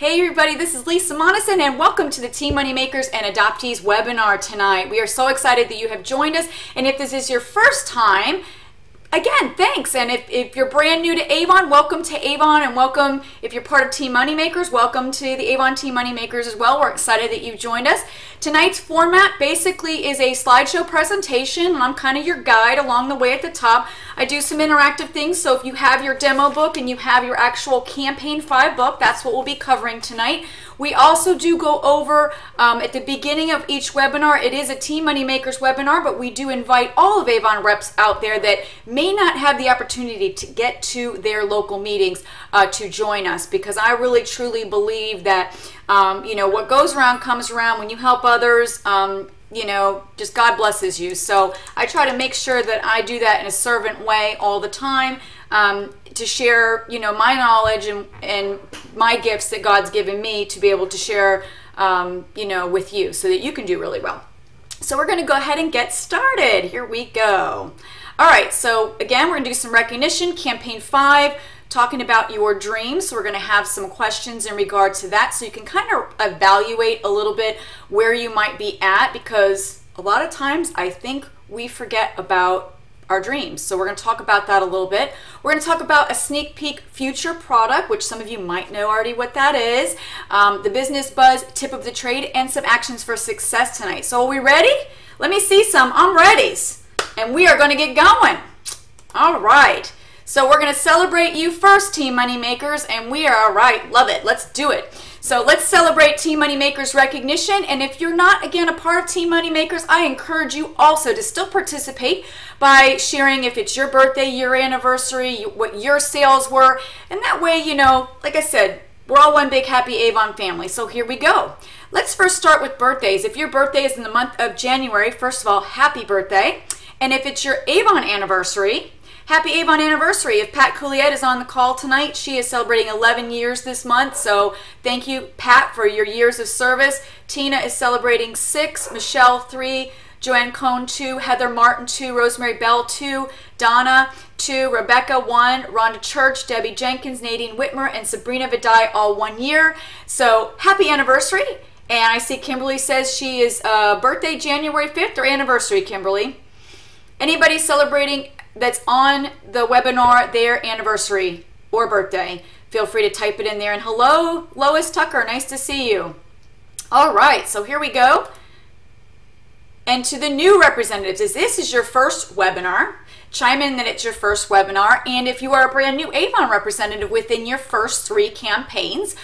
Hey everybody, this is Lisa Monison and welcome to the Teen Moneymakers and Adoptees webinar tonight. We are so excited that you have joined us, and if this is your first time, again, thanks. And if you're brand new to Avon, welcome to Avon, and welcome if you're part of Teen Moneymakers, welcome to the Avon Teen Moneymakers as well. We're excited that you've joined us. Tonight's format basically is a slideshow presentation, and I'm kind of your guide along the way at the top. I do some interactive things, so if you have your demo book and you have your actual Campaign 5 book, that's what we'll be covering tonight. We also do go over at the beginning of each webinar. It is a Teen Moneymakers webinar, but we do invite all of Avon reps out there that may not have the opportunity to get to their local meetings to join us, because I really truly believe that you know, what goes around comes around. When you help others, you know, just God blesses you. So I try to make sure that I do that in a servant way all the time, to share, you know, my knowledge and my gifts that God's given me to be able to share, you know, with you so that you can do really well. So we're going to go ahead and get started. Here we go. All right, so again, we're going to do some recognition, Campaign 5, talking about your dreams. So we're going to have some questions in regard to that, so you can kind of evaluate a little bit where you might be at, because a lot of times I think we forget about our dreams. So we're going to talk about that a little bit. We're going to talk about a sneak peek future product, which some of you might know already what that is, the business buzz tip of the trade, and some actions for success tonight. So are we ready? Let me see some. I'm ready. And we are going to get going. All right. So we're going to celebrate you first, Teen Moneymakers, and we are all right. Love it. Let's do it. So let's celebrate Teen Moneymakers recognition. And if you're not, again, a part of Teen Moneymakers, I encourage you also to still participate by sharing if it's your birthday, your anniversary, what your sales were. And that way, you know, like I said, we're all one big happy Avon family. So here we go. Let's first start with birthdays. If your birthday is in the month of January, first of all, happy birthday. And if it's your Avon anniversary, happy Avon anniversary. If Pat Couliet is on the call tonight, she is celebrating 11 years this month. So thank you, Pat, for your years of service. Tina is celebrating 6, Michelle 3, Joanne Cohn 2, Heather Martin 2, Rosemary Bell 2, Donna 2, Rebecca 1, Rhonda Church, Debbie Jenkins, Nadine Whitmer, and Sabrina Vidai all 1 year. So happy anniversary. And I see Kimberly says she is birthday January 5th or anniversary, Kimberly. Anybody celebrating that's on the webinar their anniversary or birthday, feel free to type it in there. And hello, Lois Tucker, nice to see you. All right, so here we go. And to the new representatives, if this is your first webinar, chime in that it's your first webinar. And if you are a brand new Avon representative within your first 3 campaigns,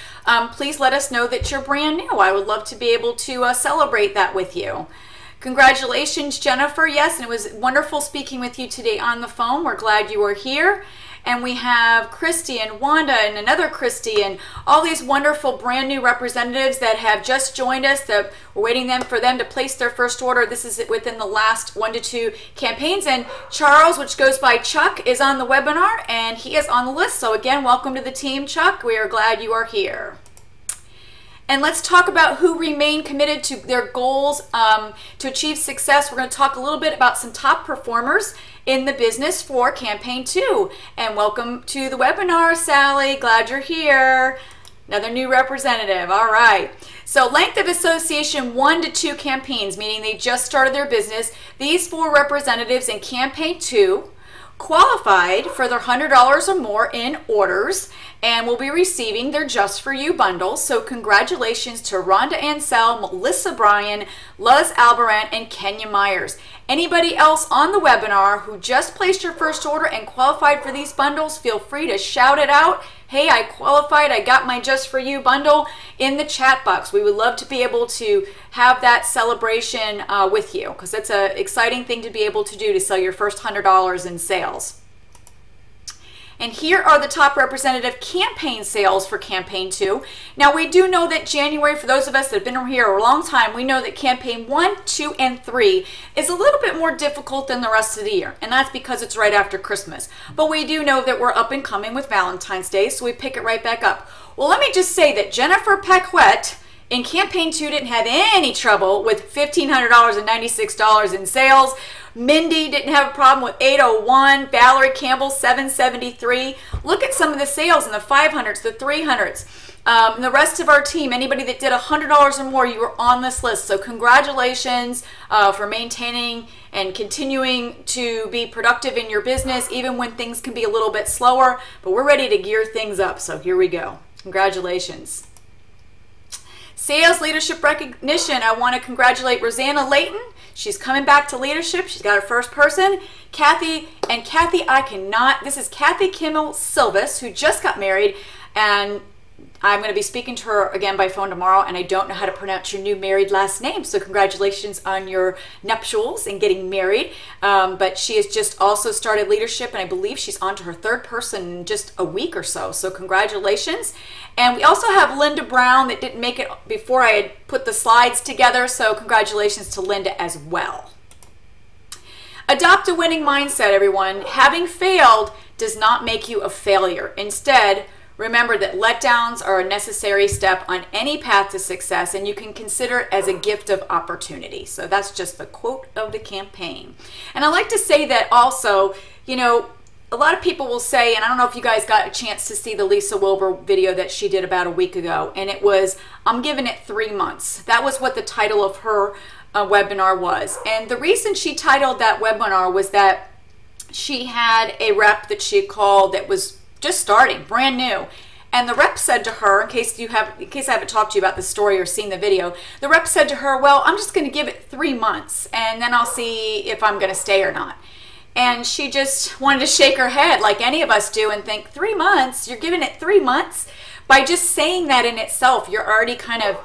please let us know that you're brand new. I would love to be able to celebrate that with you. Congratulations, Jennifer. Yes, and it was wonderful speaking with you today on the phone. We're glad you are here. And we have Christy and Wanda and another Christy and all these wonderful brand new representatives that have just joined us. That we're waiting for them to place their first order. This is within the last 1 to 2 campaigns. And Charles, which goes by Chuck, is on the webinar, and he is on the list. So again, welcome to the team, Chuck. We are glad you are here. And let's talk about who remain committed to their goals to achieve success. We're going to talk a little bit about some top performers in the business for Campaign 2. And welcome to the webinar, Sally. Glad you're here. Another new representative. All right. So length of association 1 to 2 campaigns, meaning they just started their business. These 4 representatives in Campaign 2 qualified for their $100 or more in orders and will be receiving their Just For You bundles. So congratulations to Rhonda Ansell, Melissa Bryan, Luz Albaran, and Kenya Myers. Anybody else on the webinar who just placed your first order and qualified for these bundles, feel free to shout it out. Hey, I qualified, I got my Just For You bundle in the chat box. We would love to be able to have that celebration with you, because it's an exciting thing to be able to do, to sell your first $100 in sales. And here are the top representative campaign sales for Campaign 2. Now, we do know that January, for those of us that have been here a long time, we know that Campaign 1, 2, and 3 is a little bit more difficult than the rest of the year. And that's because it's right after Christmas. But we do know that we're up and coming with Valentine's Day, so we pick it right back up. Well, let me just say that Jennifer Paquette in Campaign 2 didn't have any trouble with $1,596 in sales. Mindy didn't have a problem with 801. Valerie Campbell, 773. Look at some of the sales in the 500s, the 300s. And the rest of our team, anybody that did $100 or more, you were on this list. So congratulations for maintaining and continuing to be productive in your business, even when things can be a little bit slower. But we're ready to gear things up. So here we go. Congratulations. Sales leadership recognition. I want to congratulate Rosanna Layton. She's coming back to leadership. She's got her first person. Kathy, this is Kathy Kimmel Silvis, who just got married, and I'm going to be speaking to her again by phone tomorrow, and I don't know how to pronounce your new married last name, so congratulations on your nuptials and getting married. But she has just also started leadership, and I believe she's on to her third person in just a week or so, so congratulations. And we also have Linda Brown that didn't make it before I had put the slides together, so congratulations to Linda as well. Adopt a winning mindset, everyone. Having failed does not make you a failure. Instead, remember that letdowns are a necessary step on any path to success, and you can consider it as a gift of opportunity. So that's just the quote of the campaign. And I like to say that also, you know, a lot of people will say, and I don't know if you guys got a chance to see the Lisa Wilbur video that she did about a week ago, and it was, I'm giving it 3 months. That was what the title of her webinar was. And the reason she titled that webinar was that she had a rep that she called that was just starting, brand new. And the rep said to her, in case I haven't talked to you about the story or seen the video, the rep said to her, well, I'm just going to give it 3 months and then I'll see if I'm going to stay or not. And she just wanted to shake her head like any of us do and think, 3 months? You're giving it 3 months? By just saying that in itself, you're already kind of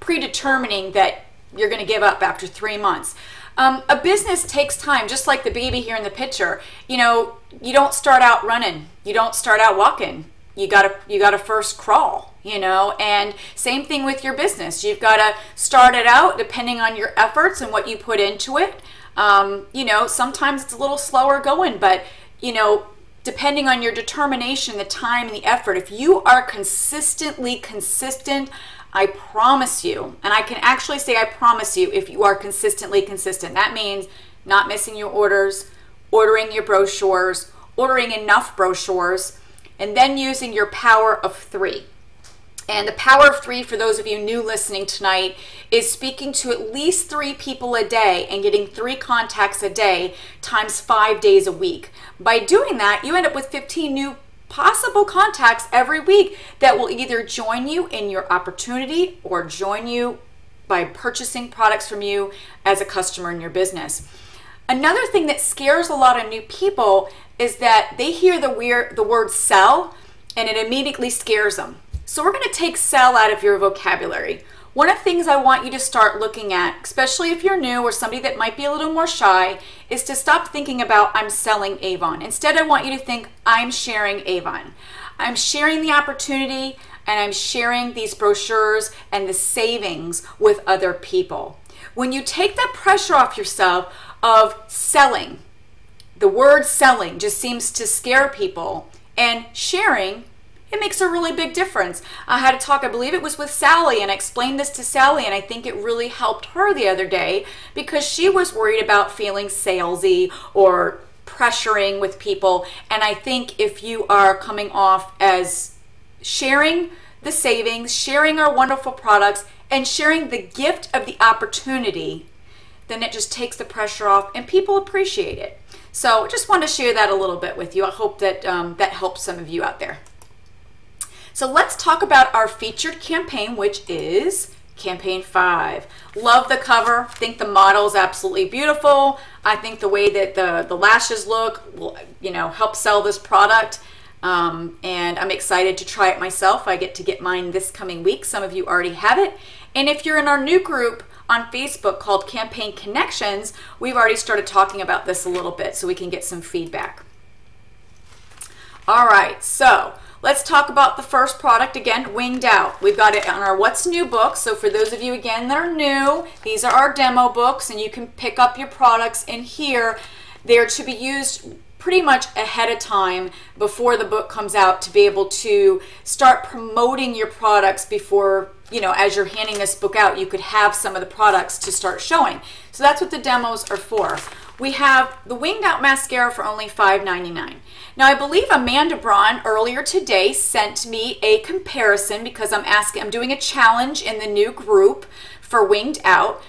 predetermining that you're going to give up after 3 months. A business takes time, just like the baby here in the picture. You know, you don't start out running. You don't start out walking. You gotta first crawl, you know, and same thing with your business. You've got to start it out depending on your efforts and what you put into it. You know, sometimes it's a little slower going, but, you know, depending on your determination, the time and the effort, if you are consistently consistent, I promise you, and I can actually say I promise you, if you are consistently consistent, that means not missing your orders, ordering your brochures, ordering enough brochures, and then using your power of 3. And the power of 3, for those of you new listening tonight, is speaking to at least 3 people a day and getting 3 contacts a day times 5 days a week. By doing that, you end up with 15 new possible contacts every week that will either join you in your opportunity or join you by purchasing products from you as a customer in your business. Another thing that scares a lot of new people is that they hear the word sell and it immediately scares them. So we're going to take sell out of your vocabulary. One of the things I want you to start looking at, especially if you're new or somebody that might be a little more shy, is to stop thinking about I'm selling Avon. Instead, I want you to think I'm sharing Avon. I'm sharing the opportunity and I'm sharing these brochures and the savings with other people. When you take that pressure off yourself of selling, the word selling just seems to scare people, and sharing, it makes a really big difference. I had a talk, I believe it was with Sally, and I explained this to Sally, and I think it really helped her the other day because she was worried about feeling salesy or pressuring with people. And I think if you are coming off as sharing the savings, sharing our wonderful products, and sharing the gift of the opportunity, then it just takes the pressure off and people appreciate it. So I just wanted to share that a little bit with you. I hope that that helps some of you out there. So let's talk about our featured campaign, which is Campaign 5. Love the cover. Think the model is absolutely beautiful. I think the way that the lashes look will, you know, help sell this product. And I'm excited to try it myself. I get to get mine this coming week. Some of you already have it. And if you're in our new group on Facebook called Campaign Connections, we've already started talking about this a little bit so we can get some feedback. All right, so let's talk about the first product again, Winged Out. We've got it on our What's New book. So for those of you again that are new, these are our demo books and you can pick up your products in here. They're to be used pretty much ahead of time before the book comes out to be able to start promoting your products before you know, as you're handing this book out, you could have some of the products to start showing. So that's what the demos are for. We have the Winged Out Mascara for only $5.99. Now, I believe Amanda Braun earlier today sent me a comparison because I'm doing a challenge in the new group for Winged Out.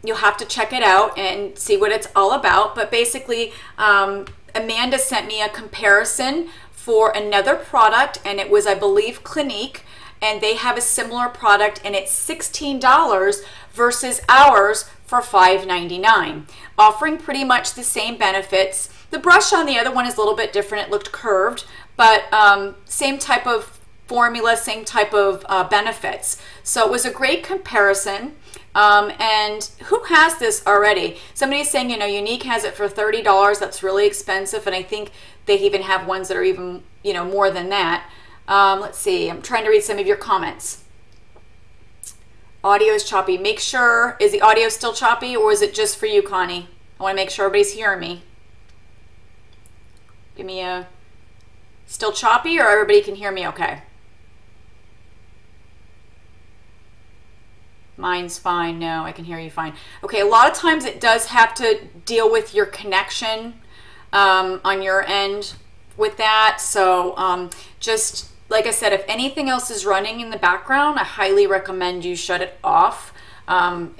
You'll have to check it out and see what it's all about. But basically, Amanda sent me a comparison for another product, and it was, I believe, Clinique, and they have a similar product, and it's $16 versus ours for $5.99, offering pretty much the same benefits. The brush on the other one is a little bit different. It looked curved, but same type of formula, same type of benefits. So it was a great comparison. And who has this already? Somebody's saying, you know, Unique has it for $30. That's really expensive. And I think they even have ones that are even, you know, more than that. Let's see. I'm trying to read some of your comments. Audio is choppy. Make sure, is the audio still choppy, or is it just for you, Connie? I want to make sure everybody's hearing me. Give me a still choppy, or everybody can hear me okay? Mine's fine. No, I can hear you fine. Okay, a lot of times it does have to deal with your connection on your end with that. So just like I said, if anything else is running in the background, I highly recommend you shut it off.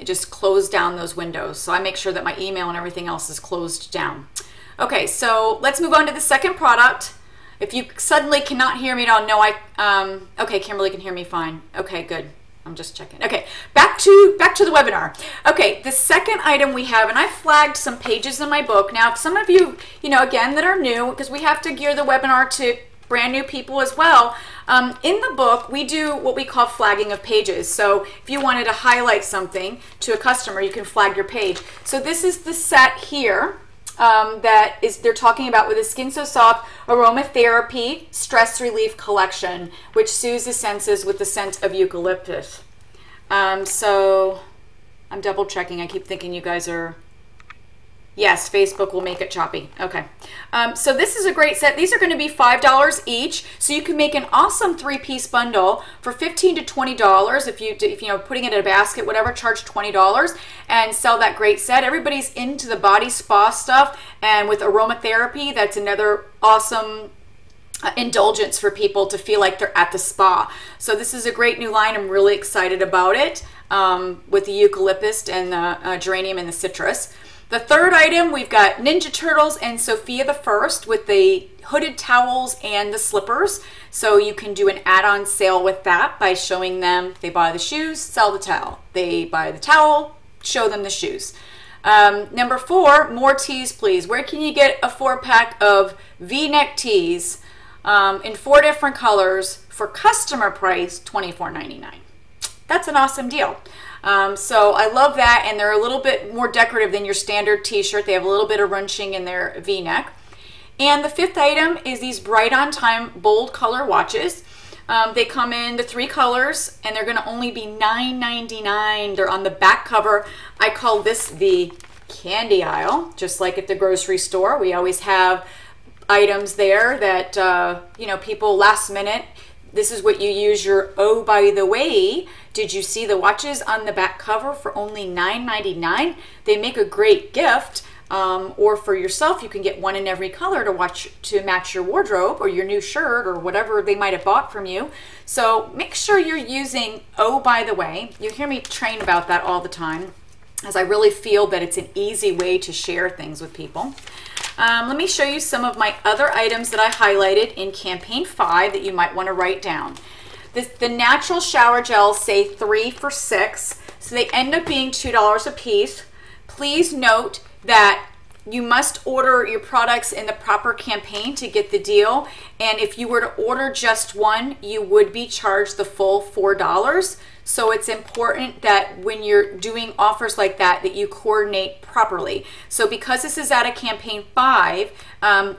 Just close down those windows. So I make sure that my email and everything else is closed down. Okay, so let's move on to the second product. If you suddenly cannot hear me at all, no, okay, Kimberly can hear me fine. Okay, good. I'm just checking. Okay, back to the webinar. Okay, the second item we have, and I flagged some pages in my book. Now, if some of you, you know, again, that are new, because we have to gear the webinar to brand new people as well. In the book, we do what we call flagging of pages. So if you wanted to highlight something to a customer, you can flag your page. So this is the set here. That is, they're talking about with the Skin So Soft Aromatherapy Stress Relief Collection, which soothes the senses with the scent of eucalyptus. So I'm double checking. I keep thinking you guys are, yes, Facebook will make it choppy. Okay. So this is a great set. These are going to be $5 each. So you can make an awesome 3-piece bundle for $15 to $20. If you know, putting it in a basket, whatever, charge $20 and sell that great set. Everybody's into the body spa stuff, and with aromatherapy, that's another awesome indulgence for people to feel like they're at the spa. So this is a great new line. I'm really excited about it, with the eucalyptus and the geranium and the citrus. The third item, we've got Ninja Turtles and Sophia the First with the hooded towels and the slippers. So you can do an add-on sale with that by showing them, they buy the shoes, sell the towel. They buy the towel, show them the shoes. Number 4, more tees, please. Where can you get a 4-pack of V-neck tees in 4 different colors for customer price $24.99? That's an awesome deal. So I love that, and they're a little bit more decorative than your standard t-shirt. They have a little bit of ruching in their V-neck. And the 5th item is these Bright on Time bold color watches. They come in the 3 colors, and they're going to only be $9.99. They're on the back cover. I call this the candy aisle, just like at the grocery store. We always have items there that, you know, people last minute, this is what you use your, oh, by the way, did you see the watches on the back cover for only $9.99? They make a great gift, or for yourself, you can get one in every color to match your wardrobe or your new shirt or whatever they might have bought from you. So make sure you're using, oh, by the way. You hear me train about that all the time, as I really feel that it's an easy way to share things with people. Let me show you some of my other items that I highlighted in campaign 5 that you might want to write down. The natural shower gels say 3 for $6, so they end up being $2 a piece. Please note that you must order your products in the proper campaign to get the deal, and if you were to order just one, you would be charged the full $4. So it's important that when you're doing offers like that, that you coordinate properly. So because this is out of campaign 5,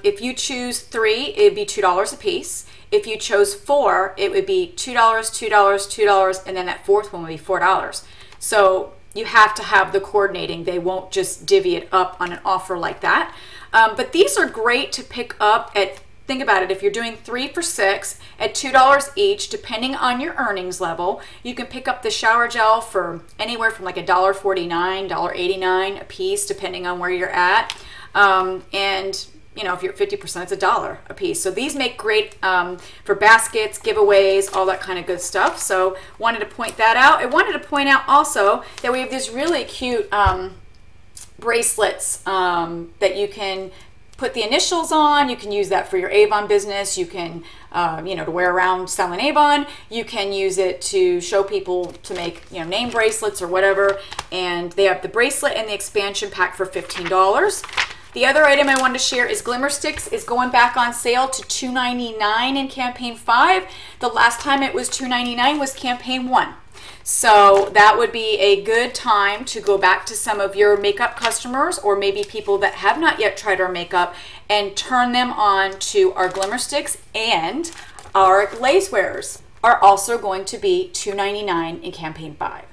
if you choose 3, it'd be $2 a piece. If you chose 4, it would be $2, $2, $2, and then that 4th one would be $4. So you have to have the coordinating. They won't just divvy it up on an offer like that. But these are great to pick up at think about it, if you're doing 3 for $6 at $2 each, depending on your earnings level, you can pick up the shower gel for anywhere from like $1.49, $1.89 a piece, depending on where you're at. And you know, if you're at 50%, it's $1 a piece. So these make great for baskets, giveaways, all that kind of good stuff. So wanted to point that out. I wanted to point out also that we have these really cute bracelets that you can put the initials on. You can use that for your Avon business. You can, you know, to wear around selling Avon. You can use it to show people to make, you know, name bracelets or whatever. And they have the bracelet and the expansion pack for $15. The other item I wanted to share is Glimmer Sticks is going back on sale to $2.99 in campaign 5. The last time it was $2.99 was campaign 1. So that would be a good time to go back to some of your makeup customers, or maybe people that have not yet tried our makeup, and turn them on to our Glimmer Sticks, and our glazewares are also going to be $2.99 in campaign 5.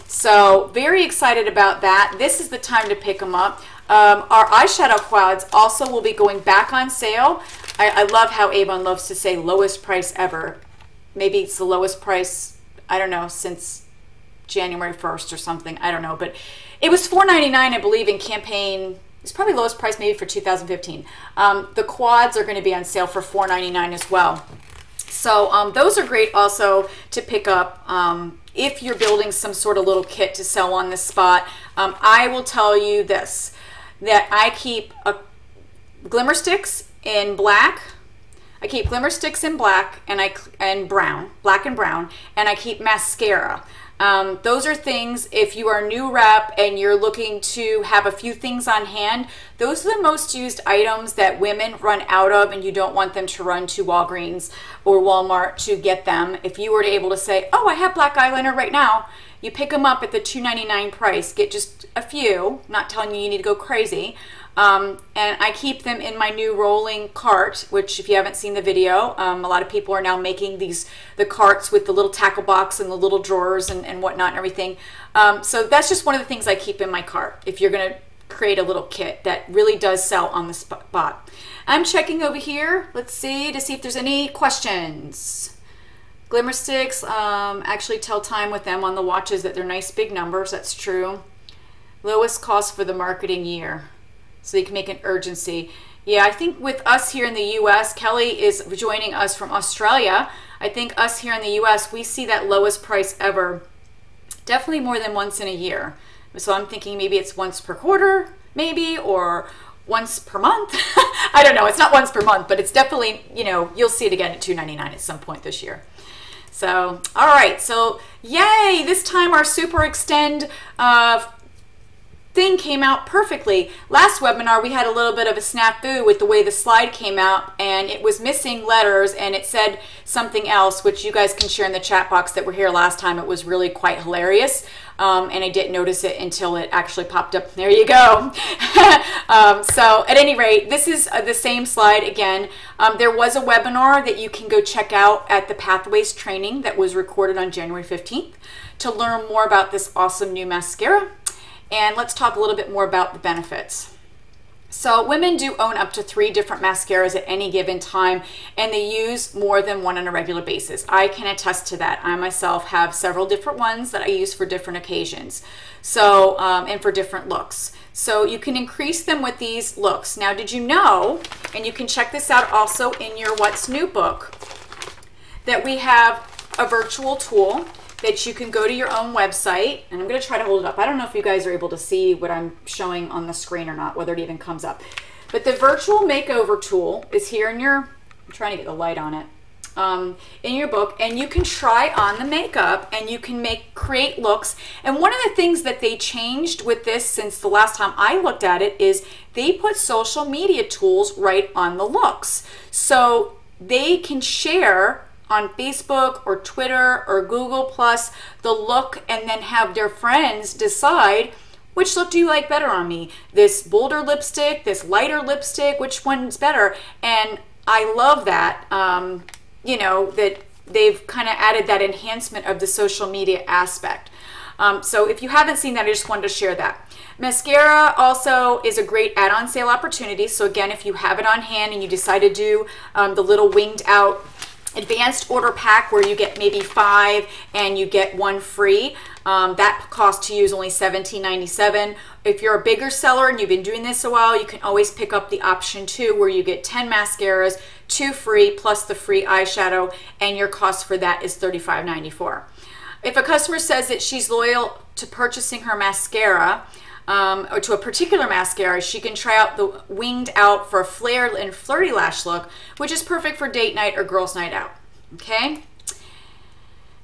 So very excited about that. This is the time to pick them up. Our eyeshadow quads also will be going back on sale. I love how Avon loves to say lowest price ever. Maybe it's the lowest price, I don't know, since January 1st or something. I don't know, but it was $4.99, I believe, in campaign. It's probably lowest price maybe for 2015. The quads are going to be on sale for $4.99 as well. So those are great also to pick up if you're building some sort of little kit to sell on the spot. I will tell you this, that I keep Glimmer Sticks in black. I keep Glimmer Sticks in black and brown, black and brown, and I keep mascara. Those are things, if you are a new rep and you're looking to have a few things on hand, those are the most used items that women run out of, and you don't want them to run to Walgreens or Walmart to get them. If you were able to say, oh, I have black eyeliner right now, you pick them up at the $2.99 price, get just a few, not telling you you need to go crazy. And I keep them in my new rolling cart, which if you haven't seen the video, a lot of people are now making the carts with the little tackle box and the little drawers and whatnot and everything. So that's just one of the things I keep in my cart if you're going to create a little kit that really does sell on the spot. I'm checking over here, let's see, to see if there's any questions. Glimmer Sticks, actually tell time with them on the watches that they're nice big numbers, that's true. Lowest cost for the marketing year. So you can make an urgency. Yeah, I think with us here in the US, Kelly is joining us from Australia. I think us here in the US, we see that lowest price ever, definitely more than once in a year. So I'm thinking maybe it's once per quarter, maybe, or once per month. I don't know, it's not once per month, but it's definitely, you know, you'll see it again at $2.99 at some point this year. So, all right, so yay, this time our Super Extend thing came out perfectly. Last webinar we had a little bit of a snafu with the way the slide came out, and it was missing letters and it said something else, which you guys can share in the chat box that were here last time. It was really quite hilarious, and I didn't notice it until it actually popped up. There you go. So at any rate, this is the same slide again. There was a webinar that you can go check out at the Pathways training that was recorded on January 15th to learn more about this awesome new mascara. And let's talk a little bit more about the benefits. So women do own up to 3 different mascaras at any given time, and they use more than one on a regular basis. I can attest to that. I myself have several different ones that I use for different occasions, so and for different looks. So you can increase them with these looks. Now, did you know, and you can check this out also in your What's New book, that we have a virtual tool that you can go to your own website, and I'm going to try to hold it up. I don't know if you guys are able to see what I'm showing on the screen or not, whether it even comes up. But the virtual makeover tool is here in your, I'm trying to get the light on it, in your book, and you can try on the makeup and you can create looks. And one of the things that they changed with this since the last time I looked at it is they put social media tools right on the looks. So they can share on Facebook or Twitter or Google Plus the look, and then have their friends decide, which look do you like better on me? This bolder lipstick, this lighter lipstick, which one's better? And I love that, you know, that they've kind of added that enhancement of the social media aspect. So if you haven't seen that, I just wanted to share that. Mascara also is a great add-on sale opportunity. So again, if you have it on hand and you decide to do the little winged out advanced order pack where you get maybe 5 and you get 1 free, that cost to you is only $17.97. If you're a bigger seller and you've been doing this a while, you can always pick up the option 2 where you get 10 mascaras, 2 free plus the free eyeshadow, and your cost for that is $35.94. If a customer says that she's loyal to purchasing her mascara, or to a particular mascara, she can try out the winged out for a flare and flirty lash look, which is perfect for date night or girls night out. Okay,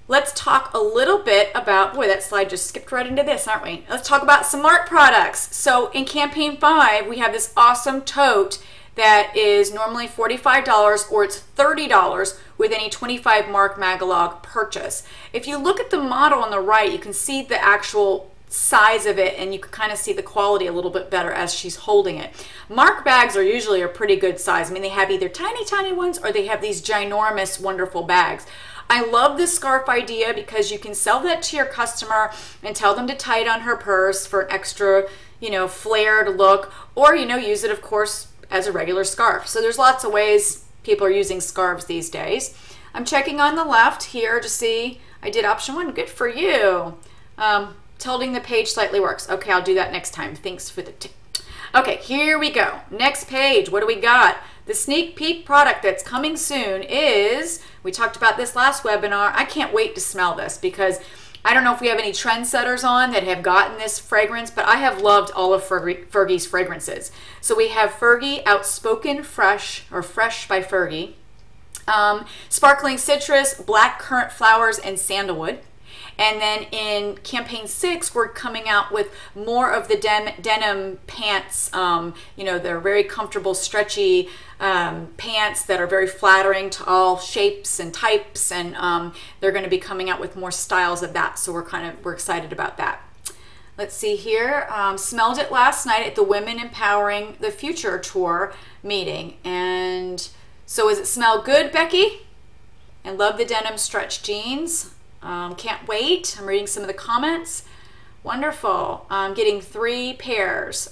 let's talk a little bit about, boy, that slide just skipped right into this, aren't we? Let's talk about some Mark products. So in campaign 5, we have this awesome tote that is normally $45 or it's $30 with any 25 Mark Magalog purchase. If you look at the model on the right, you can see the actual size of it, and you can kind of see the quality a little bit better as she's holding it. Mark bags are usually a pretty good size. I mean, they have either tiny ones or they have these ginormous, wonderful bags. I love this scarf idea because you can sell that to your customer and tell them to tie it on her purse for an extra, flared look, or, use it, of course, as a regular scarf. So there's lots of ways people are using scarves these days. I'm checking on the left here to see, I did option 1, good for you. Tilting the page slightly works. Okay, I'll do that next time. Thanks for the tip. Okay, here we go. Next page, what do we got? The sneak peek product that's coming soon is, we talked about this last webinar. I can't wait to smell this because I don't know if we have any trendsetters on that have gotten this fragrance, but I have loved all of Fergie's fragrances. So we have Fergie Outspoken Fresh, or Fresh by Fergie, Sparkling Citrus, Black Currant Flowers, and Sandalwood. And then in campaign 6, we're coming out with more of the denim pants. They're very comfortable, stretchy pants that are very flattering to all shapes and types. And they're going to be coming out with more styles of that. So we're excited about that. Let's see here. Smelled it last night at the Women Empowering the Future Tour meeting. And so does it smell good, Becky? And love the denim stretch jeans. Can't wait. I'm reading some of the comments. Wonderful. Getting 3 pairs.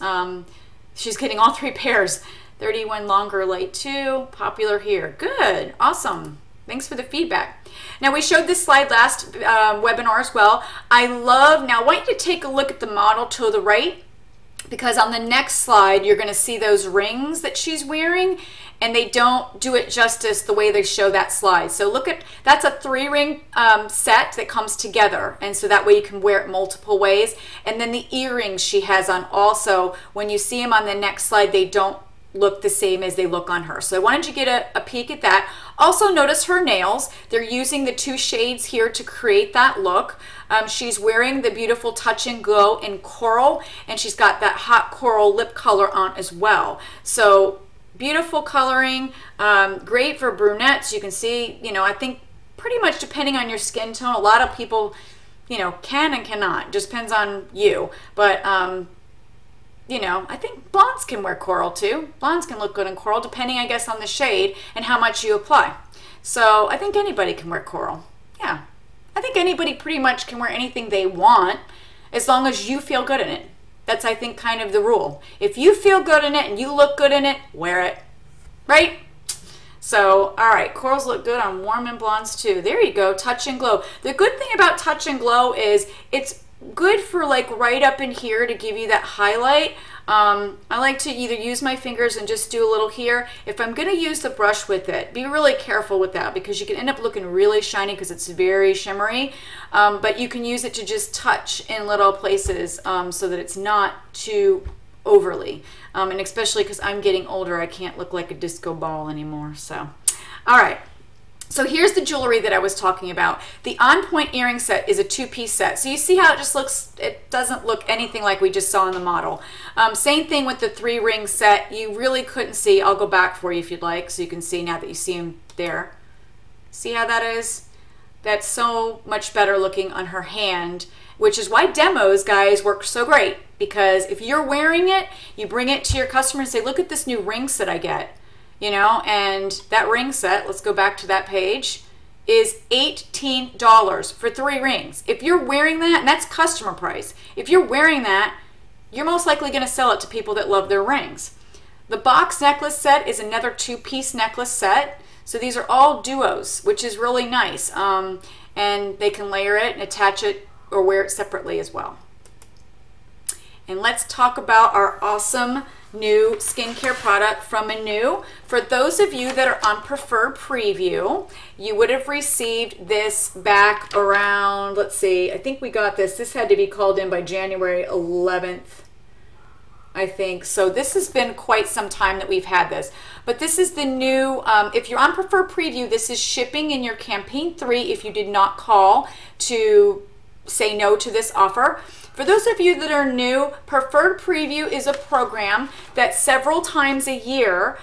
She's getting all 3 pairs. 31 longer light too. Popular here. Good. Awesome. Thanks for the feedback. Now we showed this slide last webinar as well. Now I want you to take a look at the model to the right, because on the next slide you're going to see those rings that she's wearing, and they don't do it justice the way they show that slide. So look at, that's a 3-ring set that comes together, and so that way you can wear it multiple ways. And then the earrings she has on also, when you see them on the next slide, they don't look the same as they look on her. So I wanted you to get a peek at that. Also notice her nails. They're using the 2 shades here to create that look. She's wearing the beautiful Touch and Glow in coral, and she's got that hot coral lip color on as well. So beautiful coloring, great for brunettes. You can see, I think pretty much depending on your skin tone, a lot of people, can and cannot. Just depends on you. But, I think blondes can wear coral too. Blondes can look good in coral, depending, I guess, on the shade and how much you apply. So I think anybody can wear coral. Yeah. I think anybody pretty much can wear anything they want as long as you feel good in it. That's, I think, kind of the rule. If you feel good in it and you look good in it, wear it, right? So, all right, corals look good on warm and blondes too. There you go, Touch and Glow. The good thing about Touch and Glow is it's good for like right up in here to give you that highlight. I like to either use my fingers and just do a little here. If I'm going to use the brush with it, be really careful with that because you can end up looking really shiny because it's very shimmery. But you can use it to just touch in little places so that it's not too overly. And especially because I'm getting older, I can't look like a disco ball anymore. So, all right. So here's the jewelry that I was talking about. The On Point earring set is a 2-piece set. So you see how it just looks, it doesn't look anything like we just saw in the model. Same thing with the 3-ring set. You really couldn't see. I'll go back for you if you'd like so you can see now that you see them there. See how that is? That's so much better looking on her hand, which is why demos, guys, work so great. Because if you're wearing it, you bring it to your customer and say, look at this new ring set I get. And that ring set, let's go back to that page, is $18 for 3 rings. If you're wearing that, and that's customer price, if you're wearing that, you're most likely going to sell it to people that love their rings. The box necklace set is another 2-piece necklace set. So these are all duos, which is really nice. And they can layer it and attach it or wear it separately as well. And let's talk about our awesome new skincare product from Anew. For those of you that are on Preferred Preview, you would have received this back around, let's see, I think we got this. This had to be called in by January 11th, I think. So this has been quite some time that we've had this. But this is the new, if you're on Preferred Preview, this is shipping in your campaign 3 if you did not call to say no to this offer. For those of you that are new, Preferred Preview is a program that several times a year,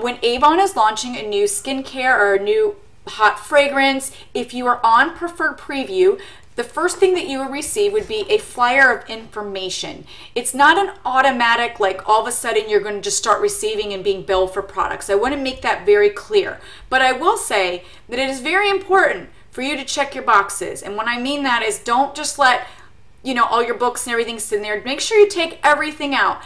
when Avon is launching a new skincare or a new hot fragrance, if you are on Preferred Preview, the first thing that you will receive would be a flyer of information. It's not an automatic, like all of a sudden you're going to just start receiving and being billed for products. I want to make that very clear. But I will say that it is very important for you to check your boxes. And what I mean that is, don't just let all your books and everything sit in there. Make sure you take everything out.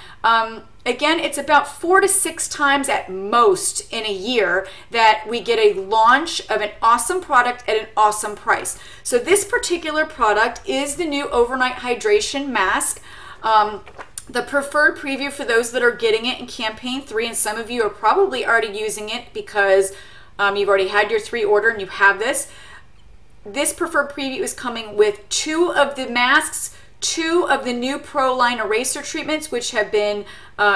Again, it's about 4 to 6 times at most in a year that we get a launch of an awesome product at an awesome price. So this particular product is the new Overnight Hydration Mask. The Preferred Preview, for those that are getting it in campaign 3, and some of you are probably already using it because you've already had your 3 order and you have this. This Preferred Preview is coming with 2 of the masks, 2 of the new Pro Line Eraser treatments, which have been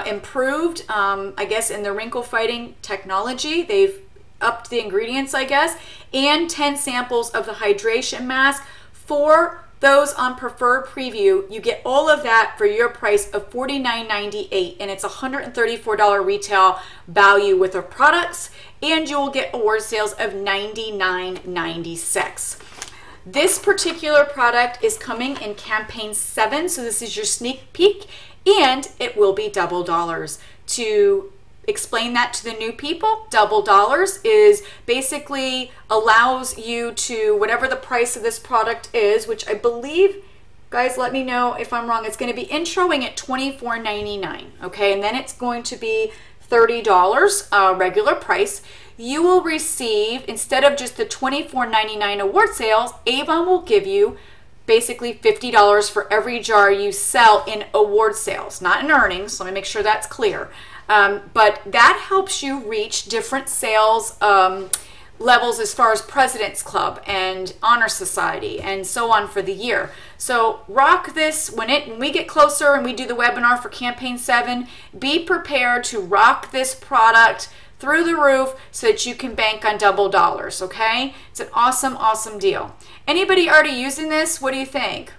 improved, I guess, in the wrinkle fighting technology. They've upped the ingredients, I guess, and 10 samples of the hydration mask. For those on Preferred Preview, you get all of that for your price of $49.98, and it's $134 retail value with our products, and you'll get award sales of $99.96. This particular product is coming in campaign 7, so this is your sneak peek, and it will be double dollars. To explain that to the new people, double dollars is basically allows you to, whatever the price of this product is, which I believe, guys, let me know if I'm wrong, it's going to be introing at $24.99, okay, and then it's going to be $30 regular price. You will receive, instead of just the $24.99 award sales, Avon will give you basically $50 for every jar you sell in award sales, not in earnings. Let me make sure that's clear. But that helps you reach different sales levels as far as President's Club and Honor Society and so on for the year. So rock this when we get closer and we do the webinar for campaign 7. Be prepared to rock this product through the roof so that you can bank on double dollars, okay? It's an awesome, awesome deal. Anybody already using this? What do you think?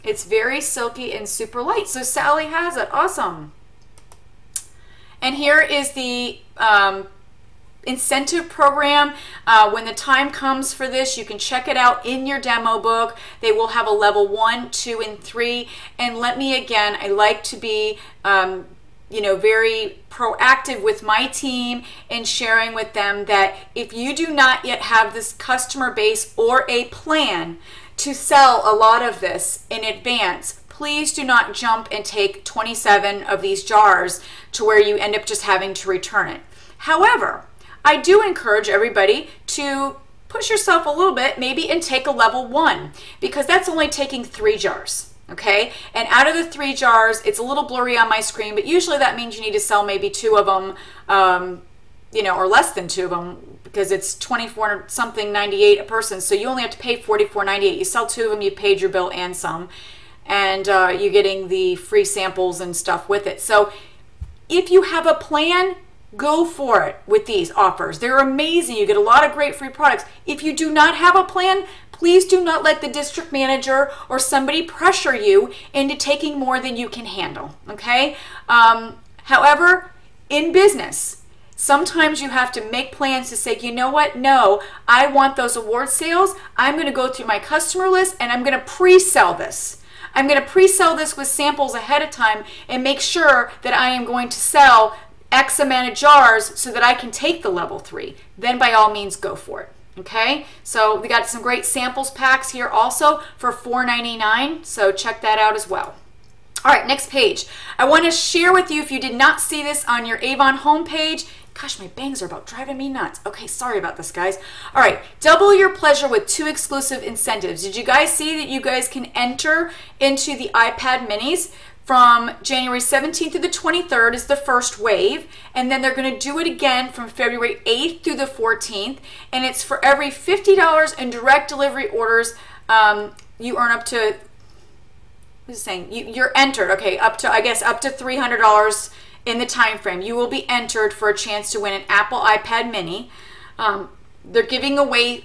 It's very silky and super light. So Sally has it. Awesome. And here is the incentive program. When the time comes for this, you can check it out in your demo book. They will have a level 1, 2, and 3. And let me again, I like to be very proactive with my team and sharing with them that if you do not yet have this customer base or a plan to sell a lot of this in advance, please do not jump and take 27 of these jars to where you end up just having to return it. However, I do encourage everybody to push yourself a little bit, maybe, and take a level 1, because that's only taking 3 jars. Okay, and out of the 3 jars, it's a little blurry on my screen, but usually that means you need to sell maybe 2 of them, or less than 2 of them, because it's $24 something 98 a person. So you only have to pay $44.98. You sell 2 of them, you paid your bill and some, and you're getting the free samples and stuff with it. So if you have a plan, go for it with these offers. They're amazing. You get a lot of great free products. If you do not have a plan, please do not let the district manager or somebody pressure you into taking more than you can handle, okay? However, in business, sometimes you have to make plans to say, you know what, no, I want those award sales. I'm going to go through my customer list and I'm going to pre-sell this. I'm going to pre-sell this with samples ahead of time and make sure that I am going to sell X amount of jars so that I can take the level 3. Then by all means, go for it. Okay, so we got some great samples packs here also for $4.99, so check that out as well. All right, next page. I want to share with you, if you did not see this on your Avon homepage, gosh, my bangs are about driving me nuts. Okay, sorry about this, guys. All right, double your pleasure with 2 exclusive incentives. Did you guys see that you guys can enter into the iPad minis? From January 17th through the 23rd is the first wave, and then they're going to do it again from February 8th through the 14th, and it's for every $50 in direct delivery orders, you earn up to, what is it saying? You're entered, okay, up to, I guess, up to $300 in the time frame. You will be entered for a chance to win an Apple iPad mini. They're giving away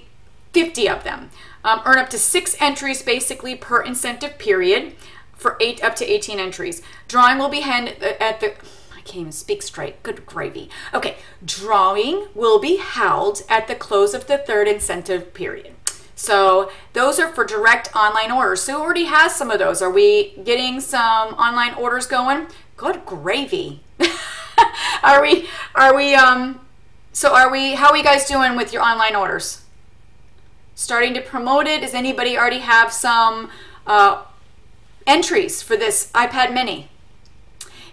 50 of them. Earn up to 6 entries basically per incentive period, for up to 18 entries. Drawing will be held at the, I can't even speak straight, good gravy. Okay, drawing will be held at the close of the 3rd incentive period. So those are for direct online orders. Sue already has some of those. Are we getting some online orders going? Good gravy. How are you guys doing with your online orders? Starting to promote it? Does anybody already have some entries for this iPad mini?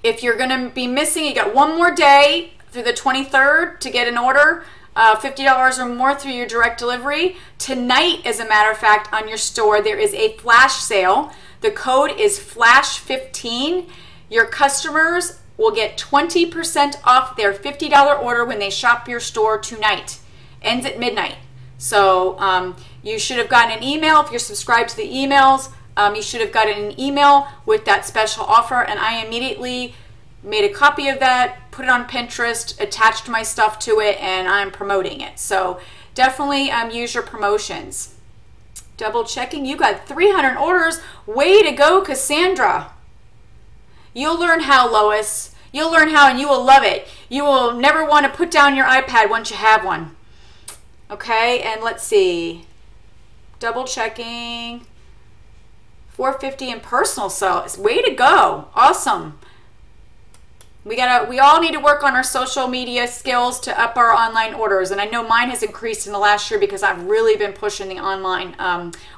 If you're going to be missing, you got one more day through the 23rd to get an order, $50 or more through your direct delivery. Tonight, as a matter of fact, on your store, there is a flash sale. The code is FLASH15. Your customers will get 20% off their $50 order when they shop your store tonight. Ends at midnight. So you should have gotten an email if you're subscribed to the emails. You should have gotten an email with that special offer, and I immediately made a copy of that, put it on Pinterest, attached my stuff to it, and I'm promoting it. So definitely use your promotions. Double checking, you got 300 orders. Way to go, Cassandra. You'll learn how, Lois. You'll learn how, and you will love it. You will never want to put down your iPad once you have one. Okay, and let's see. Double checking. 450 in personal sales. Way to go. Awesome. We all need to work on our social media skills to up our online orders, and I know mine has increased in the last year because I've really been pushing the online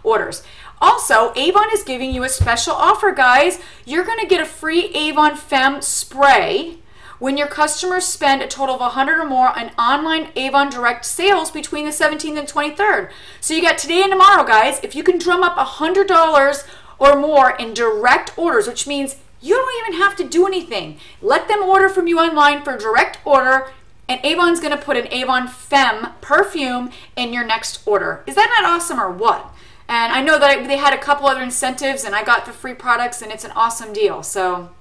orders. Also, Avon is giving you a special offer, guys. You're going to get a free Avon Femme spray when your customers spend a total of 100 or more on online Avon direct sales between the 17th and 23rd. So you got today and tomorrow, guys. If you can drum up $100 or more in direct orders, which means you don't even have to do anything. Let them order from you online for direct order, and Avon's going to put an Avon Femme perfume in your next order. Is that not awesome or what? And I know that they had a couple other incentives, and I got the free products, and it's an awesome deal. So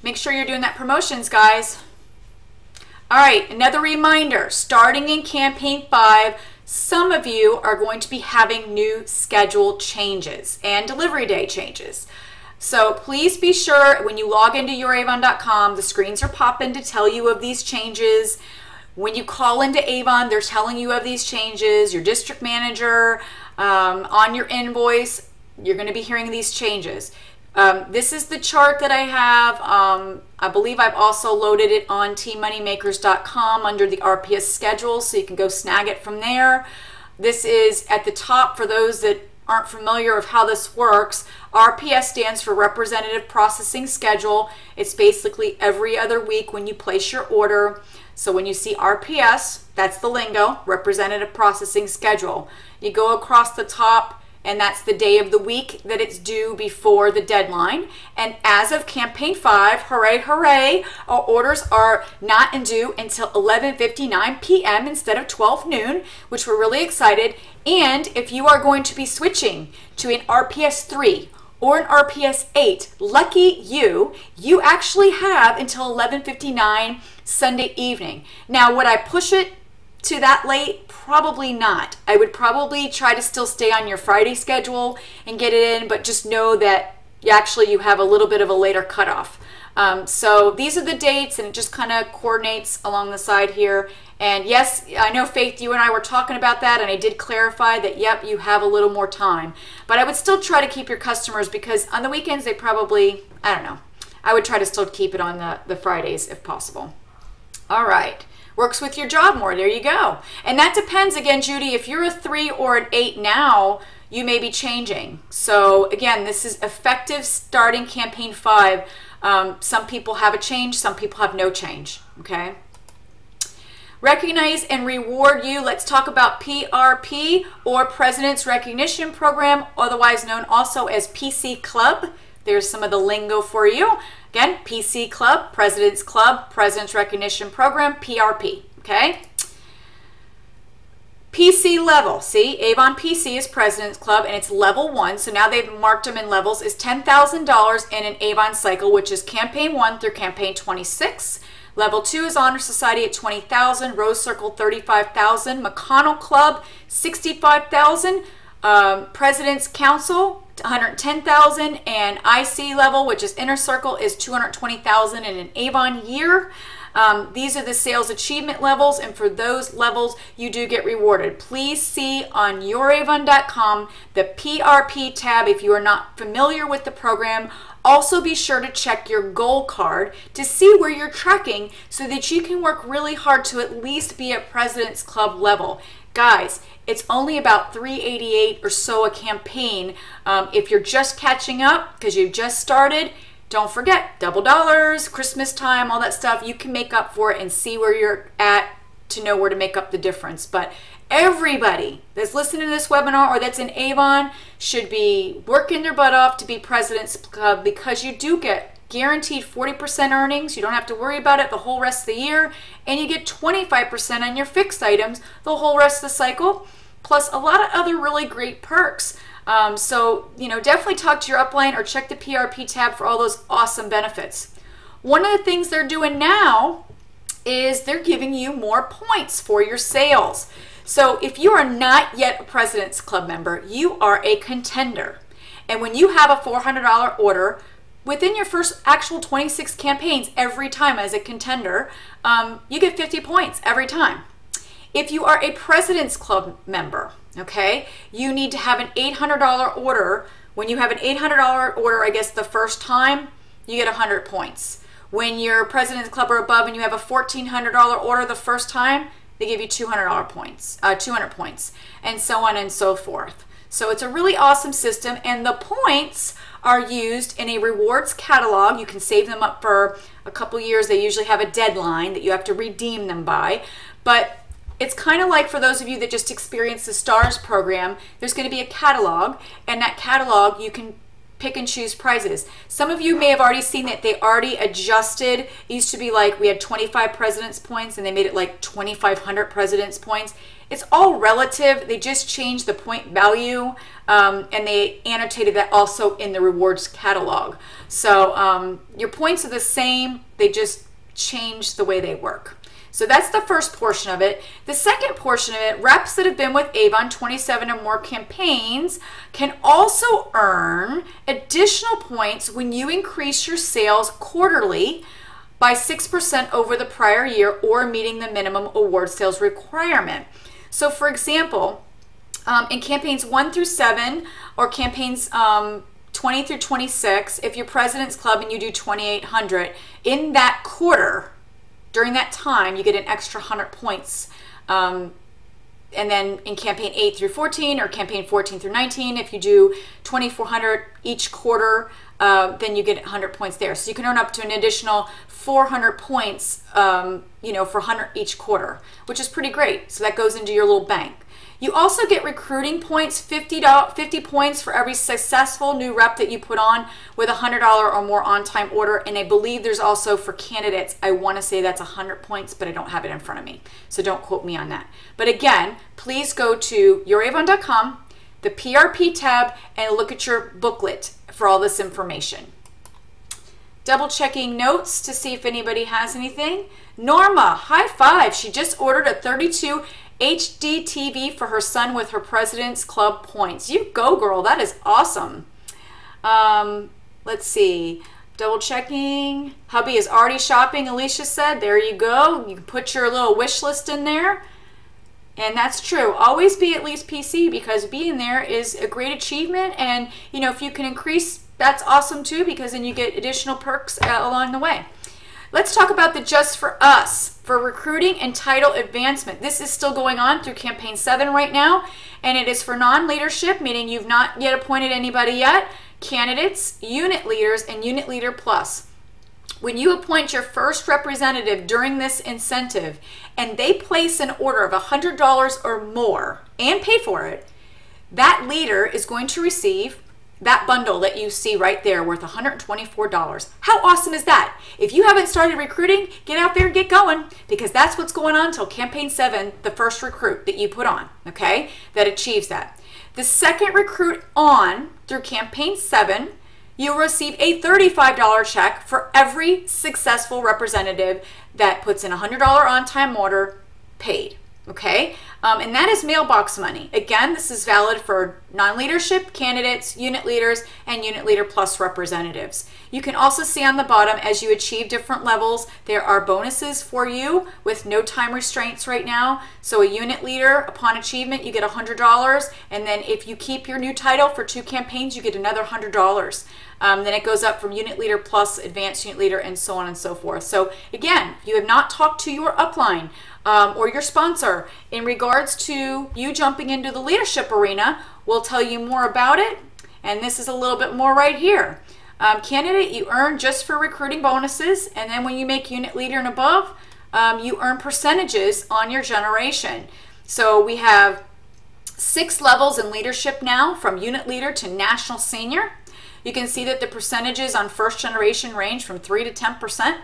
make sure you're doing that promotions, guys. All right, another reminder, starting in campaign 5, some of you are going to be having new schedule changes and delivery day changes. So please be sure when you log into youravon.com, the screens are popping to tell you of these changes. When you call into Avon, they're telling you of these changes. Your district manager, on your invoice, you're going to be hearing these changes. This is the chart that I have. I believe I've also loaded it on tmoneymakers.com under the RPS schedule, so you can go snag it from there. This is at the top for those that aren't familiar with how this works. RPS stands for Representative Processing Schedule. It's basically every other week when you place your order. So when you see RPS, that's the lingo, Representative Processing Schedule. You go across the top, and that's the day of the week that it's due before the deadline. And as of campaign 5, hooray, hooray, our orders are not due until 11:59 p.m. instead of 12 noon, which we're really excited. And if you are going to be switching to an RPS 3 or an RPS 8, lucky you, you actually have until 11:59 Sunday evening. Now, would I push it to that late? Probably not. I would probably try to still stay on your Friday schedule and get it in, but just know that you have a little bit of a later cutoff. So these are the dates, and it just kind of coordinates along the side here. And yes, I know, Faith, you and I were talking about that, and I did clarify that, yep, you have a little more time. But I would still try to keep your customers, because on the weekends they probably, I don't know, I would try to still keep it on the Fridays if possible. All right. works with your job more. There you go. And that depends, again, Judy, if you're a 3 or an 8 now, you may be changing. So again, this is effective starting campaign 5. Some people have a change, some people have no change, okay? Recognize and reward you. Let's talk about PRP, or President's Recognition Program, otherwise known also as PC Club. There's some of the lingo for you. Again, PC Club, President's Club, President's Recognition Program, PRP, okay? PC level, see, Avon PC is President's Club, and it's level 1, so now they've marked them in levels, is $10,000 in an Avon cycle, which is campaign 1 through campaign 26. Level 2 is Honor Society at $20,000, Rose Circle $35,000, McConnell Club $65,000, President's Council $110,000, and IC level, which is Inner Circle, is $220,000 in an Avon year. These are the sales achievement levels, and for those levels, you do get rewarded. Please see on youravon.com the PRP tab if you are not familiar with the program. Also, be sure to check your goal card to see where you're tracking so that you can work really hard to at least be at President's Club level. Guys, it's only about $388 or so a campaign. If you're just catching up because you've just started, don't forget, double dollars, Christmas time, all that stuff, you can make up for it and see where you're at to know where to make up the difference. But everybody that's listening to this webinar or that's in Avon should be working their butt off to be President's Club, because you do get guaranteed 40% earnings. You don't have to worry about it the whole rest of the year, and you get 25% on your fixed items the whole rest of the cycle, plus a lot of other really great perks. So, you know, definitely talk to your upline or check the PRP tab for all those awesome benefits. One of the things they're doing now is they're giving you more points for your sales. So if you are not yet a President's Club member, you are a contender. And when you have a $400 order within your first actual 26 campaigns every time as a contender, you get 50 points every time. If you are a President's Club member, okay, you need to have an $800 order. When you have an $800 order, I guess the first time, you get 100 points. When you're President's Club or above and you have a $1,400 order the first time, they give you $200 points, 200 points, and so on and so forth. So it's a really awesome system, and the points are used in a rewards catalog. You can save them up for a couple years. They usually have a deadline that you have to redeem them by, but it's kind of like for those of you that just experienced the STARS program, there's going to be a catalog, and that catalog you can pick and choose prizes. Some of you may have already seen that they already adjusted. It used to be like we had 25 President's points and they made it like 2,500 President's points. It's all relative. They just changed the point value, and they annotated that also in the rewards catalog. So your points are the same. They just changed the way they work. So that's the first portion of it. The second portion of it, reps that have been with Avon 27 or more campaigns can also earn additional points when you increase your sales quarterly by 6% over the prior year or meeting the minimum award sales requirement. So for example, in campaigns 1 through 7 or campaigns 20 through 26, if you're President's Club and you do 2,800, in that quarter, during that time, you get an extra 100 points. And then in campaign 8 through 14 or campaign 14 through 19, if you do 2,400 each quarter, then you get 100 points there. So you can earn up to an additional 400 points, you know, for 100 each quarter, which is pretty great. So that goes into your little bank. You also get recruiting points, 50 points for every successful new rep that you put on with a $100 or more on-time order. And I believe there's also for candidates, I want to say that's 100 points, but I don't have it in front of me. So don't quote me on that. But again, please go to youravon.com, the PRP tab, and look at your booklet for all this information. Double checking notes to see if anybody has anything. Norma, high five. She just ordered a 32 HD TV for her son with her President's Club points. You go, girl. That is awesome. Let's see. Double checking. Hubby is already shopping, Alicia said. There you go. You can put your little wish list in there. And that's true. Always be at least PC, because being there is a great achievement. And, you know, if you can increase, that's awesome too, because then you get additional perks along the way. Let's talk about the Just for Us for recruiting and title advancement. This is still going on through campaign 7 right now, and it is for non-leadership, meaning you've not yet appointed anybody yet, candidates, unit leaders, and unit leader plus. When you appoint your first representative during this incentive and they place an order of $100 or more and pay for it, that leader is going to receive that bundle that you see right there worth $124. How awesome is that? If you haven't started recruiting, get out there and get going, because that's what's going on until campaign 7, the first recruit that you put on, okay, that achieves that. The second recruit on through campaign 7, you'll receive a $35 check for every successful representative that puts in a $100 on-time order paid. Okay, and that is mailbox money. Again, this is valid for non-leadership candidates, unit leaders, and unit leader plus representatives. You can also see on the bottom, as you achieve different levels, there are bonuses for you with no time restraints right now. So a unit leader, upon achievement, you get $100, and then if you keep your new title for 2 campaigns, you get another $100. Then it goes up from unit leader plus advanced unit leader and so on and so forth. So again, if you have not talked to your upline or your sponsor in regards to you jumping into the leadership arena, we'll tell you more about it. And this is a little bit more right here. Candidate, you earn just for recruiting bonuses, and then when you make unit leader and above, you earn percentages on your generation. So we have 6 levels in leadership now, from unit leader to national senior. You can see that the percentages on first generation range from 3 to 10%.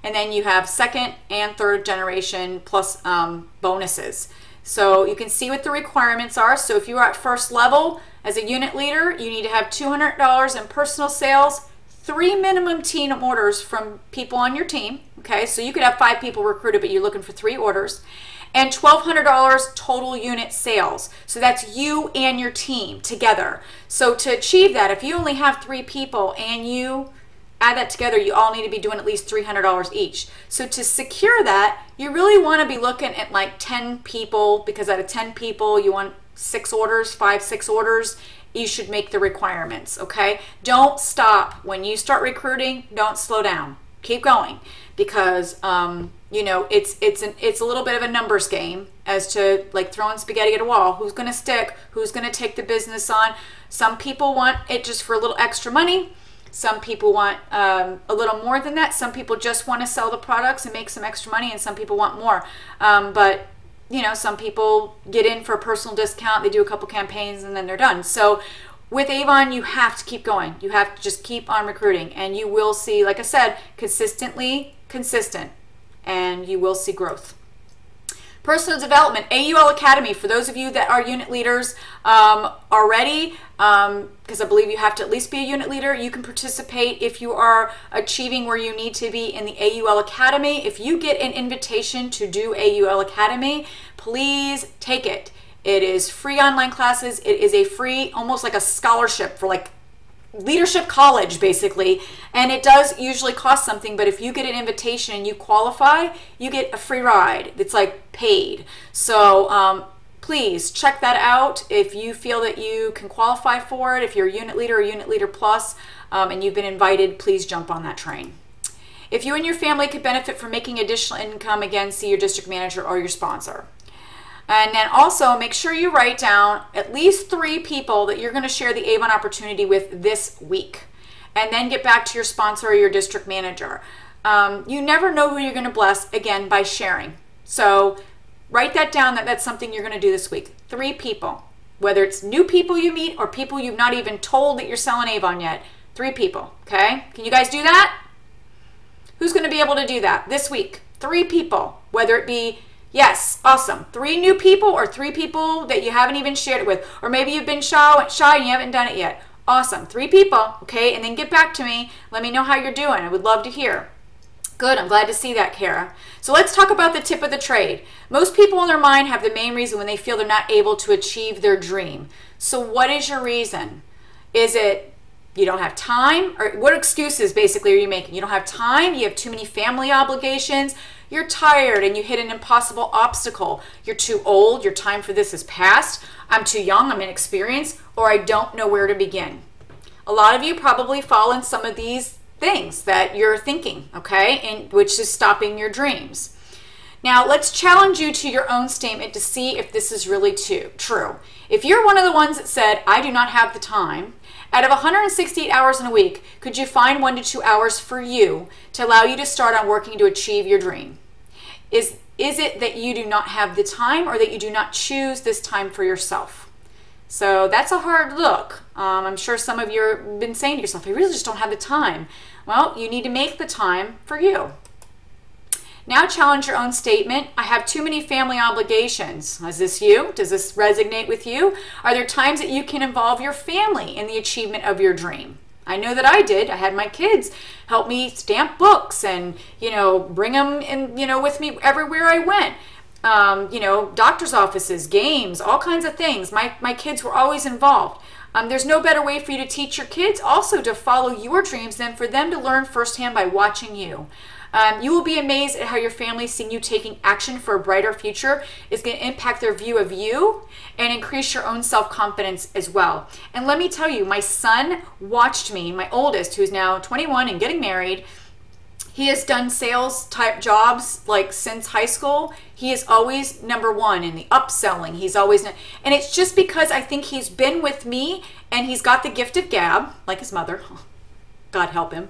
And then you have second and third generation plus bonuses. So you can see what the requirements are. So if you're at first level as a unit leader, you need to have $200 in personal sales, 3 minimum team orders from people on your team. Okay, so you could have 5 people recruited, but you're looking for 3 orders. And $1,200 total unit sales. So that's you and your team together. So to achieve that, if you only have 3 people and you add that together, you all need to be doing at least $300 each. So to secure that, you really want to be looking at like 10 people, because out of 10 people, you want 6 orders, 5, 6 orders. You should make the requirements, okay? Don't stop. When you start recruiting, don't slow down. Keep going, because you know, it's a little bit of a numbers game as to like throwing spaghetti at a wall. Who's going to stick? Who's going to take the business on? Some people want it just for a little extra money. Some people want a little more than that. Some people just want to sell the products and make some extra money, and some people want more. But you know, some people get in for a personal discount. They do a couple campaigns and then they're done. So with Avon, you have to keep going. You have to just keep on recruiting, and you will see, like I said, consistently consistent, and you will see growth. Personal development, AUL Academy, for those of you that are unit leaders already, because I believe you have to at least be a unit leader. You can participate if you are achieving where you need to be in the AUL Academy. If you get an invitation to do AUL Academy, please take it. It is free online classes. It is a free, almost like a scholarship for like leadership college, basically, and it does usually cost something, but if you get an invitation and you qualify, you get a free ride. It's like paid. So please check that out if you feel that you can qualify for it. If you're a unit leader or unit leader plus and you've been invited, please jump on that train. If you and your family could benefit from making additional income, again, see your district manager or your sponsor. And then also make sure you write down at least 3 people that you're going to share the Avon opportunity with this week. And then get back to your sponsor or your district manager. You never know who you're going to bless, again, by sharing. So write that down, that's something you're going to do this week. 3 people. Whether it's new people you meet or people you've not even told that you're selling Avon yet. 3 people, okay? Can you guys do that? Who's going to be able to do that this week? 3 people, whether it be, yes, awesome, 3 new people or 3 people that you haven't even shared it with, or maybe you've been shy and you haven't done it yet. Awesome, 3 people, okay, and then get back to me. Let me know how you're doing. I would love to hear. Good, I'm glad to see that, Kara. So let's talk about the tip of the trade. Most people in their mind have the main reason when they feel they're not able to achieve their dream. So what is your reason? Is it you don't have time? Or what excuses basically are you making? You don't have time, you have too many family obligations, you're tired and you hit an impossible obstacle, you're too old, your time for this is past, I'm too young, I'm inexperienced, or I don't know where to begin. A lot of you probably fall in some of these things that you're thinking, okay, and which is stopping your dreams. Now, let's challenge you to your own statement to see if this is really true. If you're one of the ones that said, I do not have the time, out of 168 hours in a week, could you find 1 to 2 hours for you to allow you to start on working to achieve your dream? Is it that you do not have the time, or that you do not choose this time for yourself? So that's a hard look. I'm sure some of you have been saying to yourself, I really just don't have the time. Well, you need to make the time for you. Now challenge your own statement. I have too many family obligations. Is this you? Does this resonate with you? Are there times that you can involve your family in the achievement of your dream? I know that I did. I had my kids help me stamp books and, bring them in, with me everywhere I went. Doctor's offices, games, all kinds of things. My kids were always involved. There's no better way for you to teach your kids also to follow your dreams than for them to learn firsthand by watching you. You will be amazed at how your family seeing you taking action for a brighter future is going to impact their view of you and increase your own self-confidence as well. And let me tell you, my son watched me, my oldest, who's now 21 and getting married. He has done sales type jobs like since high school. He is always number one in the upselling. He's always, and it's just because I think he's been with me and he's got the gift of gab, like his mother. God help him.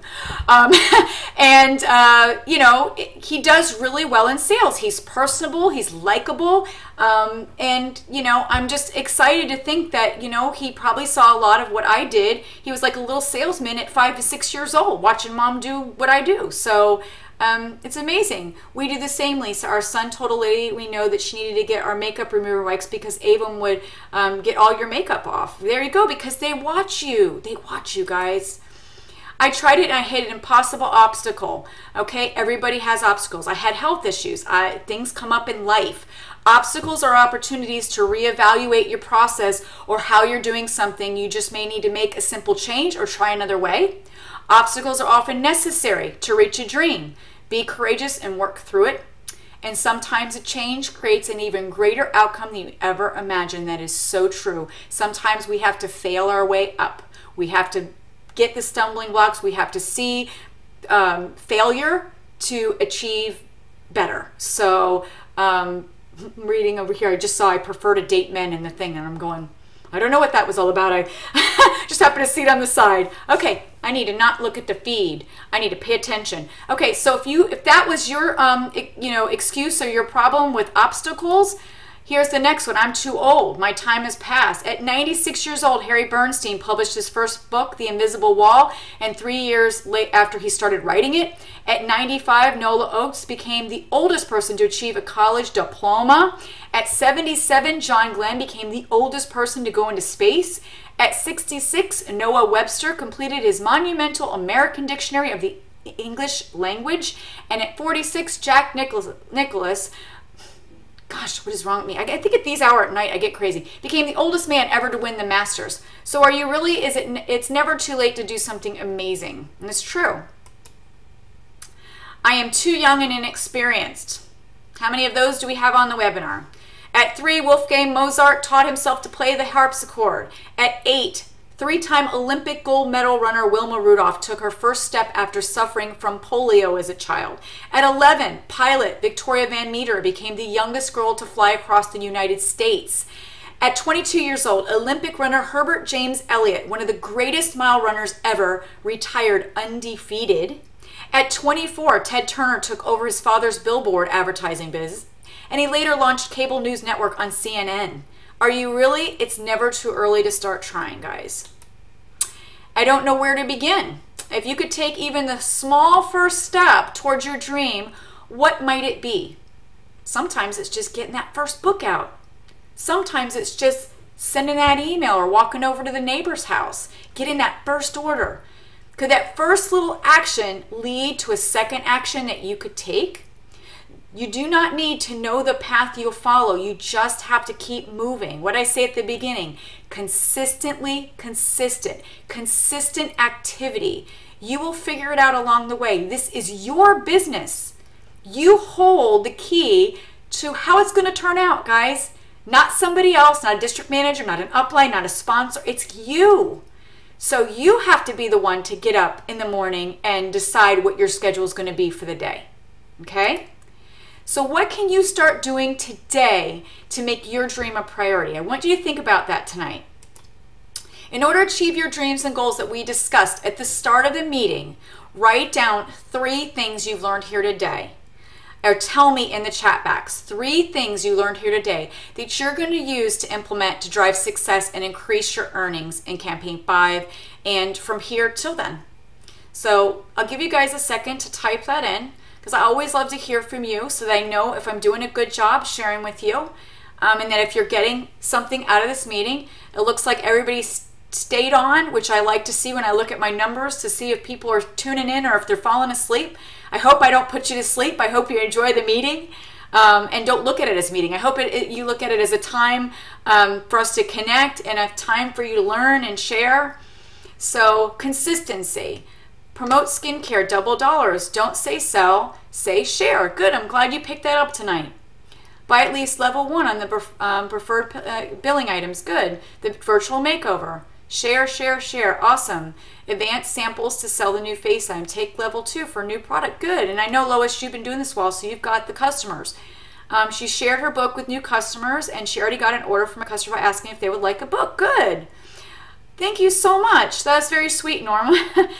He does really well in sales. He's personable, he's likable, I'm just excited to think that, he probably saw a lot of what I did. He was like a little salesman at 5 to 6 years old, watching mom do what I do. So it's amazing. We do the same, Lisa. Our son told a lady we know that she needed to get our makeup remover wipes because Avon would get all your makeup off. There you go, because they watch you. They watch you, guys. I tried it and I hit an impossible obstacle. Okay, everybody has obstacles. I had health issues. Things come up in life. Obstacles are opportunities to reevaluate your process or how you're doing something. You just may need to make a simple change or try another way. Obstacles are often necessary to reach a dream. Be courageous and work through it. And sometimes a change creates an even greater outcome than you ever imagined. That is so true. Sometimes we have to fail our way up. We have to get the stumbling blocks. We have to see failure to achieve better. So reading over here, I just saw I prefer to date men in the thing, and I'm going, I don't know what that was all about. I just happened to see it on the side. Okay, I need to not look at the feed. I need to pay attention. Okay, so if that was your excuse or your problem with obstacles, here's the next one. I'm too old. My time has passed. At 96 years old, Harry Bernstein published his first book, The Invisible Wall, and 3 years after he started writing it. At 95, Nola Oakes became the oldest person to achieve a college diploma. At 77, John Glenn became the oldest person to go into space. At 66, Noah Webster completed his monumental American Dictionary of the English Language. And at 46, Jack Nicklaus, gosh, what is wrong with me? I think at these hours at night, I get crazy. Became the oldest man ever to win the Masters. So are you really, it's never too late to do something amazing. And it's true. I am too young and inexperienced. How many of those do we have on the webinar? At 3, Wolfgang Mozart taught himself to play the harpsichord. At 8, 3-time Olympic gold medal runner Wilma Rudolph took her first step after suffering from polio as a child. At 11, pilot Victoria Van Meter became the youngest girl to fly across the United States. At 22 years old, Olympic runner Herbert James Elliott, one of the greatest mile runners ever, retired undefeated. At 24, Ted Turner took over his father's billboard advertising biz, and he later launched cable news network on CNN. Are you really? It's never too early to start trying, guys. I don't know where to begin. If you could take even the small first step towards your dream, what might it be? Sometimes it's just getting that first book out. Sometimes it's just sending that email or walking over to the neighbor's house, getting that first order. Could that first little action lead to a second action that you could take? You do not need to know the path you'll follow. You just have to keep moving. What I say at the beginning, consistent activity. You will figure it out along the way. This is your business. You hold the key to how it's going to turn out, guys. Not somebody else, not a district manager, not an upline, not a sponsor. It's you. So you have to be the one to get up in the morning and decide what your schedule is going to be for the day. Okay? So what can you start doing today to make your dream a priority? I want you to think about that tonight. In order to achieve your dreams and goals that we discussed at the start of the meeting, write down 3 things you've learned here today. Or tell me in the chat box 3 things you learned here today that you're going to use to implement to drive success and increase your earnings in campaign 5 and from here till then. So I'll give you guys a second to type that in, because I always love to hear from you so that I know if I'm doing a good job sharing with you, and that if you're getting something out of this meeting. It looks like everybody stayed on, which I like to see when I look at my numbers to see if people are tuning in or if they're falling asleep. I hope I don't put you to sleep. I hope you enjoy the meeting, and don't look at it as a meeting. I hope you look at it as a time for us to connect and a time for you to learn and share. So consistency. Promote skincare, double dollars. Don't say sell, say share. Good, I'm glad you picked that up tonight. Buy at least level 1 on the preferred billing items. Good. The virtual makeover. Share, share, share. Awesome. Advanced samples to sell the new face item. Take level 2 for a new product. Good. And I know, Lois, you've been doing this well, so you've got the customers. She shared her book with new customers, and she already got an order from a customer asking if they would like a book. Good. Thank you so much. That's very sweet, Norma.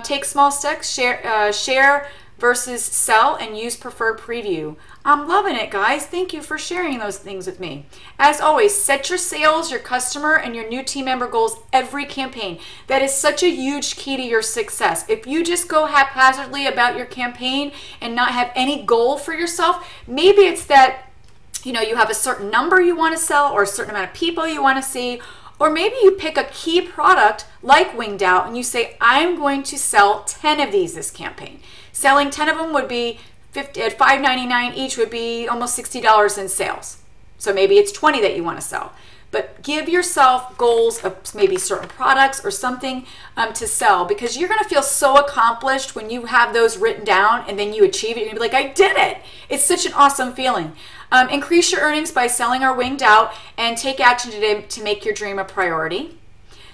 Take small steps, share versus sell, and use preferred preview. I'm loving it, guys. Thank you for sharing those things with me. As always, set your sales, your customer, and your new team member goals every campaign. That is such a huge key to your success. If you just go haphazardly about your campaign and not have any goal for yourself, maybe it's that you have a certain number you want to sell or a certain amount of people you want to see. Or maybe you pick a key product like Winged Out and you say, I'm going to sell 10 of these this campaign. Selling 10 of them would be at $5.99 each, would be almost $60 in sales. So maybe it's 20 that you want to sell. But give yourself goals of maybe certain products or something to sell, because you're going to feel so accomplished when you have those written down and then you achieve it. You're going to be like, I did it. It's such an awesome feeling. Increase your earnings by selling our Winged Out, and take action today to make your dream a priority.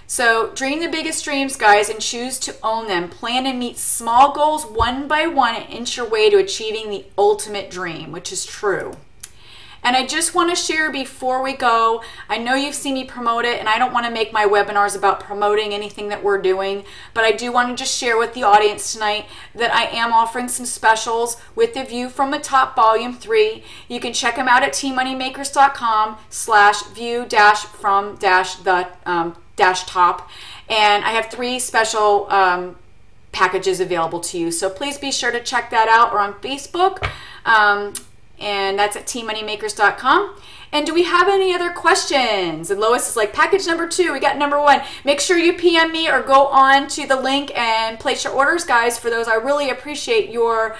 So dream the biggest dreams, guys, and choose to own them. Plan and meet small goals one by one and inch your way to achieving the ultimate dream, which is true. And I just want to share before we go, I know you've seen me promote it, and I don't want to make my webinars about promoting anything that we're doing, but I do want to just share with the audience tonight that I am offering some specials with the View from the Top Volume 3. You can check them out at tmoneymakers.com/view-from-the-top. And I have 3 special packages available to you. So please be sure to check that out, or on Facebook. And that's at tmoneymakers.com. And do we have any other questions? And Lois is like, package number 2, we got number 1. Make sure you PM me or go on to the link and place your orders, guys, for those. I really appreciate your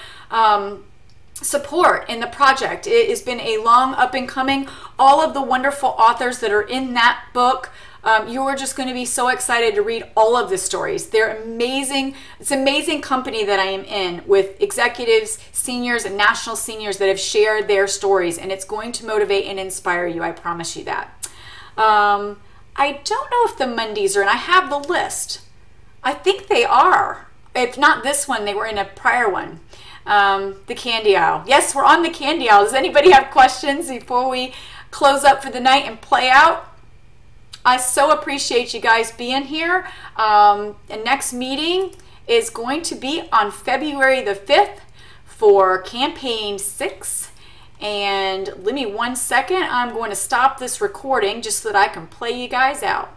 support in the project. It has been a long up and coming. All of the wonderful authors that are in that book, you are just going to be so excited to read all of the stories. They're amazing. It's an amazing company that I am in, with executives, seniors, and national seniors that have shared their stories, and it's going to motivate and inspire you. I promise you that. I don't know if the Mondays are in. I have the list. I think they are. If not this one, they were in a prior one. The candy aisle. Yes, we're on the candy aisle. Does anybody have questions before we close up for the night and play out? I so appreciate you guys being here. The next meeting is going to be on February the 5th for campaign 6. And give me 1 second. I'm going to stop this recording just so that I can play you guys out.